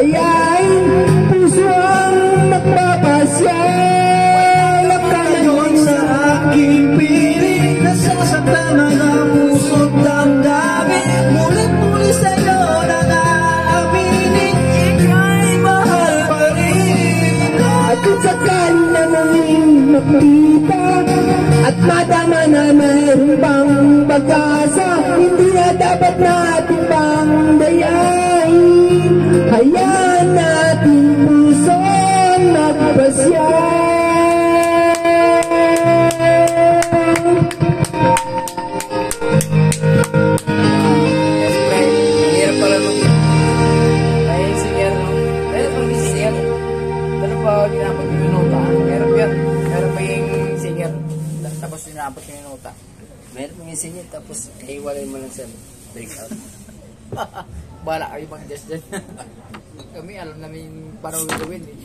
hayain puso ang magpapasya. Ngayon sa aking piling, nasasaktan ang puso't damdamin. Mulit-muli sa'yo nang aaminin, ika'y mahal pa rin. At kung sakali na muling makita at madama na mayroon pang pag-asa, hindi na dapat natin pang dayain. Hayaan natin puso magpasya. Hirap pala ay singer, no? Pero pag singer, pero pag ginapag yung nota, meron yan. Meron pa yung singer, tapos ginapag yung nota. Meron pa yung singer, tapos kahiwalay mo lang sa break out. Bala kayo mag-adjust dyan. Kami alam namin parang gawin eh.